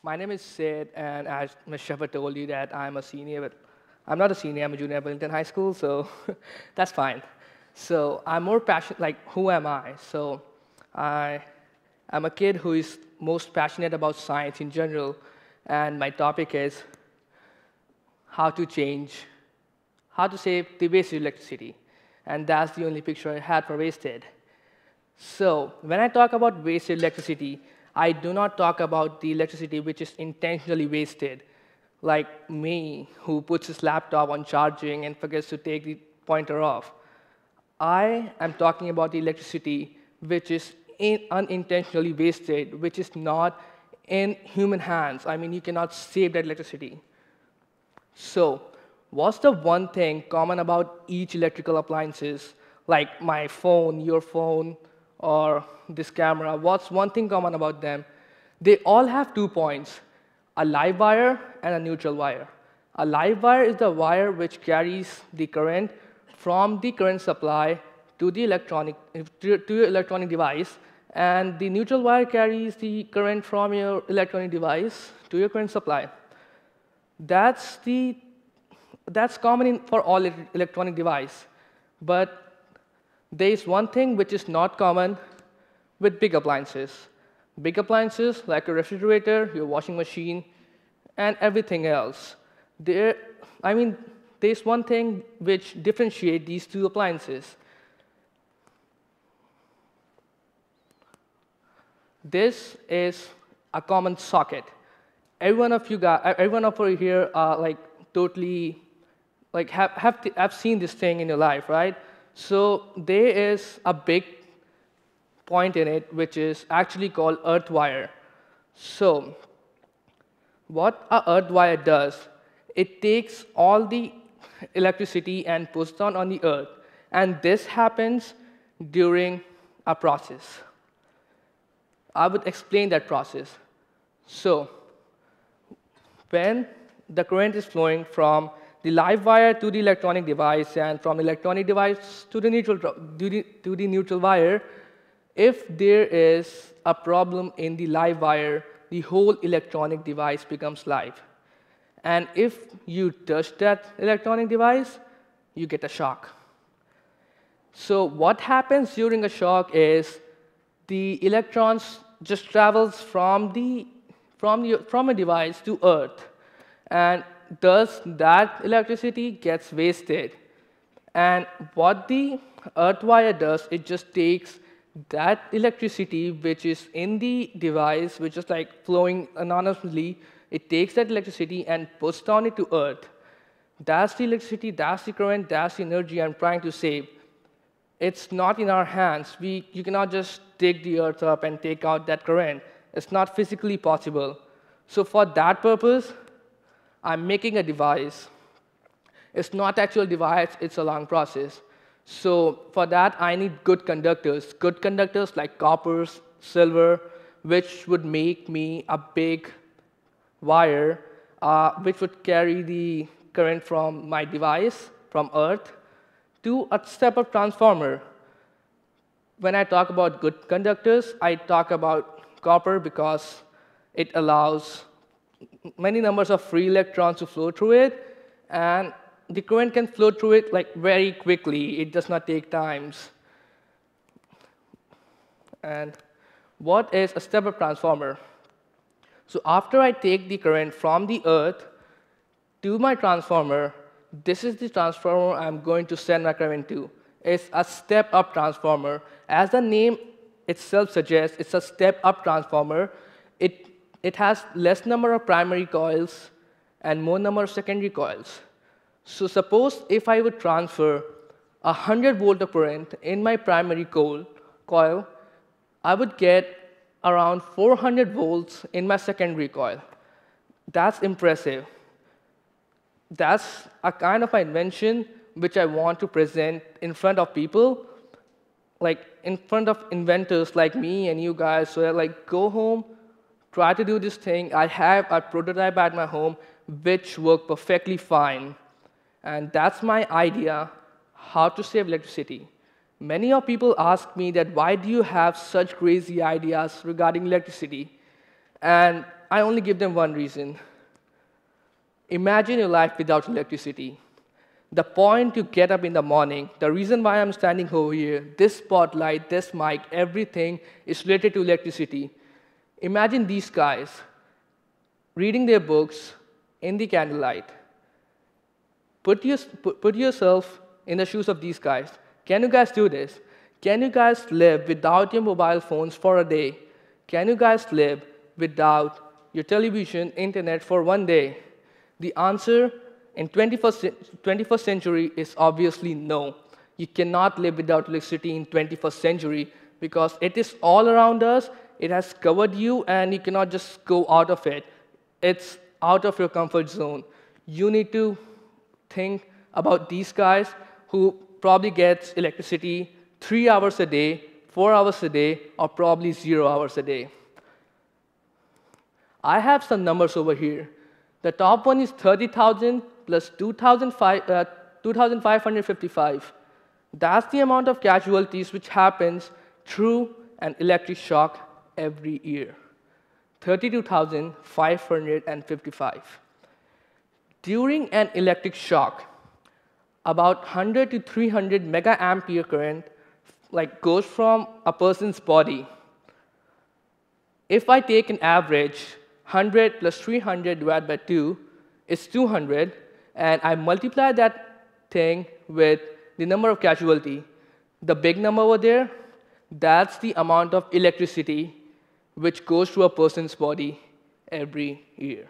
My name is Sid, and as Ms. Shepherd told you that I'm a senior, but I'm not a senior, I'm a junior at Burlington High School, so that's fine. So I'm more passionate, like, who am I? So I am a kid who is most passionate about science in general, and my topic is how to change, how to save the wasted electricity. And that's the only picture I had for wasted. So when I talk about wasted electricity, I do not talk about the electricity which is intentionally wasted, like me, who puts his laptop on charging and forgets to take the pointer off. I am talking about the electricity which is unintentionally wasted, which is not in human hands. I mean, you cannot save that electricity. So what's the one thing common about each electrical appliances, like my phone, your phone, or this camera? What's one thing common about them? They all have 2 points, a live wire and a neutral wire. A live wire is the wire which carries the current from the current supply to the your electronic device, and the neutral wire carries the current from your electronic device to your current supply. That's common for all electronic device, but there is one thing which is not common with big appliances. Big appliances like a refrigerator, your washing machine, and everything else. There's one thing which differentiates these two appliances. This is a common socket. Every one of you here are like totally, like have seen this thing in your life, right? So there is a big point in it which is actually called earth wire. So what a earth wire does, it takes all the electricity and puts it on the earth, and this happens during a process. I would explain that process. So when the current is flowing from the live wire to the electronic device and from the electronic device to the neutral wire, if there is a problem in the live wire, the whole electronic device becomes live. And if you touch that electronic device, you get a shock. So what happens during a shock is the electrons just travels from a device to earth, and thus that electricity gets wasted. And what the earth wire does, it just takes that electricity which is in the device, which is like flowing anonymously, it takes that electricity and puts down it to earth. That's the electricity, that's the current, that's the energy I'm trying to save. It's not in our hands. You cannot just dig the earth up and take out that current. It's not physically possible. So for that purpose, I'm making a device. It's not actual device, it's a long process. So for that, I need good conductors. Good conductors like copper, silver, which would make me a big wire, which would carry the current from my device, from earth, to a Stepup transformer. When I talk about good conductors, I talk about copper because it allows many numbers of free electrons to flow through it, and the current can flow through it like very quickly. It does not take times. And what is a Stepup transformer? So after I take the current from the earth to my transformer, this is the transformer I'm going to send my current to. It's a step-up transformer. As the name itself suggests, it's a step-up transformer. It has less number of primary coils and more number of secondary coils. So suppose if I would transfer 100 volt of current in my primary coil, I would get around 400 volts in my secondary coil. That's impressive. That's a kind of invention which I want to present in front of people, like in front of inventors like me and you guys. So like, go home, try to do this thing. I have a prototype at my home which works perfectly fine. And that's my idea, how to save electricity. Many of people ask me that why do you have such crazy ideas regarding electricity? And I only give them one reason. Imagine your life without electricity. The point you get up in the morning, the reason why I'm standing over here, this spotlight, this mic, everything is related to electricity. Imagine these guys reading their books in the candlelight. Put yourself in the shoes of these guys. Can you guys do this? Can you guys live without your mobile phones for a day? Can you guys live without your television, internet for one day? The answer in 21st century is obviously no. You cannot live without electricity in 21st century because it is all around us, it has covered you, and you cannot just go out of it. It's out of your comfort zone. You need to think about these guys who probably get electricity 3 hours a day, 4 hours a day, or probably 0 hours a day. I have some numbers over here. The top one is 30,000 plus 2,555. That's the amount of casualties which happens through an electric shock every year. 32,555. During an electric shock, about 100 to 300 mega ampere current goes from a person's body. If I take an average, 100 plus 300 divided by 2 is 200, and I multiply that thing with the number of casualty. The big number over there, that's the amount of electricity which goes through a person's body every year.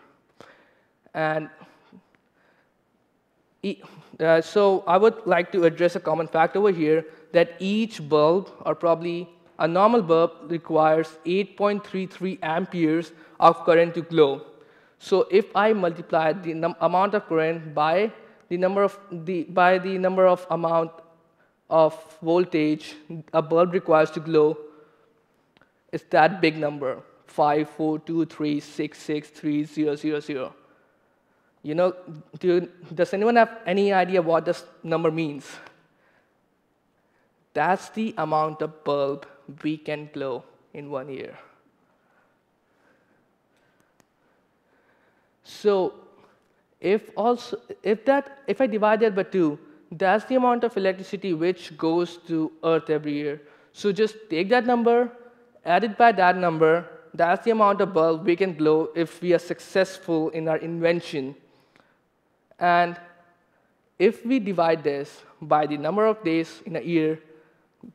And so I would like to address a common fact over here that each bulb, or probably a normal bulb, requires 8.33 amperes of current to glow. So if I multiply the amount of current by the number of amount of voltage a bulb requires to glow, it's that big number, 542366300. You know, does anyone have any idea what this number means? That's the amount of bulb we can glow in 1 year. So if I divide that by 2, that's the amount of electricity which goes to Earth every year. So just take that number, add it by that number, that's the amount of bulb we can glow if we are successful in our invention. And if we divide this by the number of days in a year,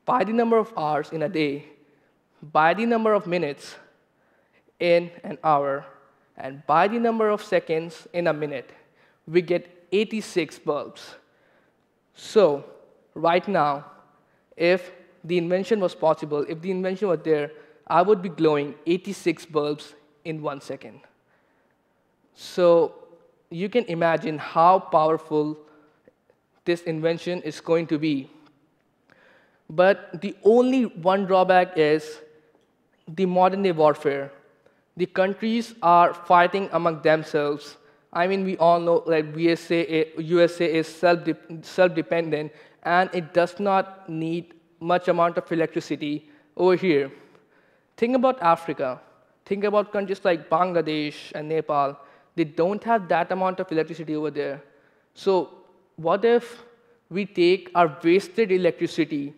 by the number of hours in a day, by the number of minutes in an hour, and by the number of seconds in a minute, we get 86 bulbs. So right now, if the invention was possible, if the invention was there, I would be glowing 86 bulbs in 1 second. So you can imagine how powerful this invention is going to be. But the only one drawback is the modern day warfare. The countries are fighting among themselves. I mean, we all know that USA is self-dependent, and it does not need much amount of electricity over here. Think about Africa. Think about countries like Bangladesh and Nepal. They don't have that amount of electricity over there. So what if we take our wasted electricity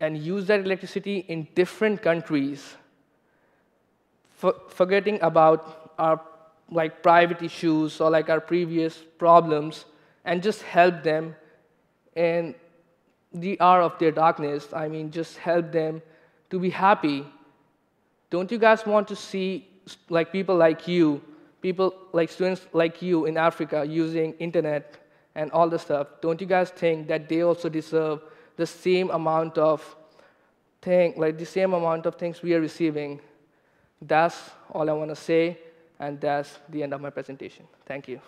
and use that electricity in different countries, forgetting about our private issues or our previous problems, and just help them in the hour of their darkness? I mean, just help them to be happy. Don't you guys want to see people like you, students like you in Africa using internet and all the stuff? Don't you guys think that they also deserve the same amount of things we are receiving? That's all I want to say, and that's the end of my presentation. Thank you.